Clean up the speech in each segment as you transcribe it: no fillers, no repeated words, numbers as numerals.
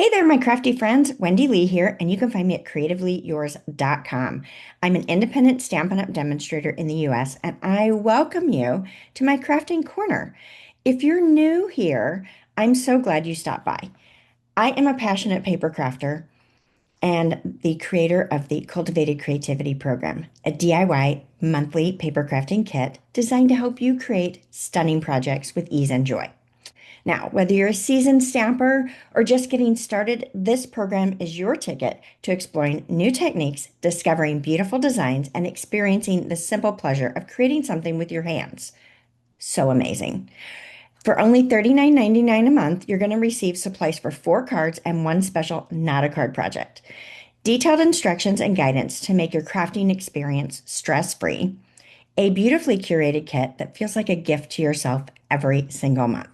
Hey there, my crafty friends. Wendy Lee here, and you can find me at CreativeLeeYours.com. I'm an independent Stampin' Up! Demonstrator in the US, and I welcome you to my crafting corner. If you're new here, I'm so glad you stopped by. I am a passionate paper crafter and the creator of the Cultivated Creativity program, a DIY monthly paper crafting kit designed to help you create stunning projects with ease and joy. Now, whether you're a seasoned stamper or just getting started, this program is your ticket to exploring new techniques, discovering beautiful designs, and experiencing the simple pleasure of creating something with your hands. So amazing. For only $39.99 a month, you're going to receive supplies for 4 cards and one special not a card project. Detailed instructions and guidance to make your crafting experience stress-free. A beautifully curated kit that feels like a gift to yourself every single month.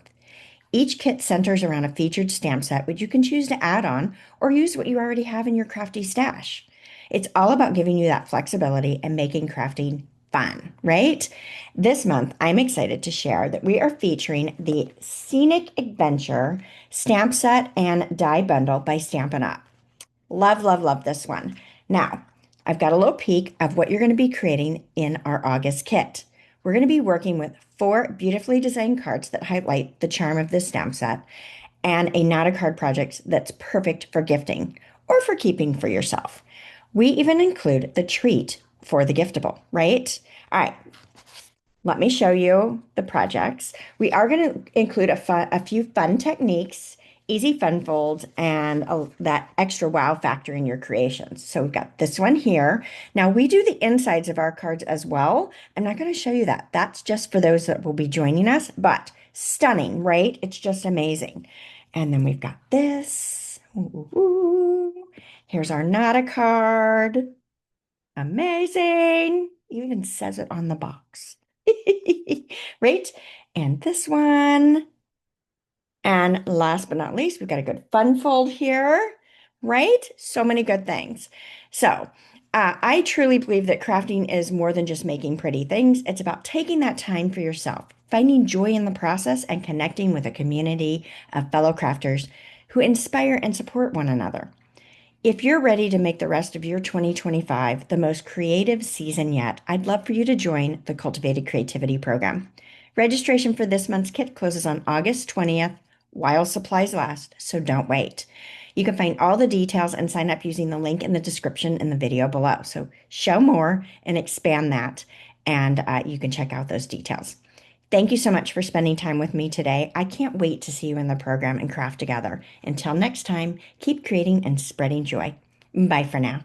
Each kit centers around a featured stamp set, which you can choose to add on or use what you already have in your crafty stash. It's all about giving you that flexibility and making crafting fun, right? This month, I'm excited to share that we are featuring the Scenic Adventure Stamp Set and Die Bundle by Stampin' Up. Love, love, love this one. Now, I've got a little peek of what you're going to be creating in our August kit. We're going to be working with 4 beautifully designed cards that highlight the charm of this stamp set and a not a card project that's perfect for gifting or for keeping for yourself. We even include the treat for the giftable, right? All right, let me show you the projects. We are going to include a few fun techniques, easy fun folds, and that extra wow factor in your creations. So we've got this one here. Now we do the insides of our cards as well. I'm not going to show you that. That's just for those that will be joining us, but stunning, right? It's just amazing. And then we've got this. Ooh, ooh, ooh. Here's our not a card. Amazing. It even says it on the box. Right? And this one. And last but not least, we've got a good fun fold here, right? So many good things. So, I truly believe that crafting is more than just making pretty things. It's about taking that time for yourself, finding joy in the process, and connecting with a community of fellow crafters who inspire and support one another. If you're ready to make the rest of your 2025 the most creative season yet, I'd love for you to join the Cultivated Creativity program. Registration for this month's kit closes on August 20th while supplies last, so don't wait. You can find all the details and sign up using the link in the description in the video below. So show more and expand that, and you can check out those details. Thank you so much for spending time with me today. I can't wait to see you in the program and craft together. Until next time, keep creating and spreading joy. Bye for now.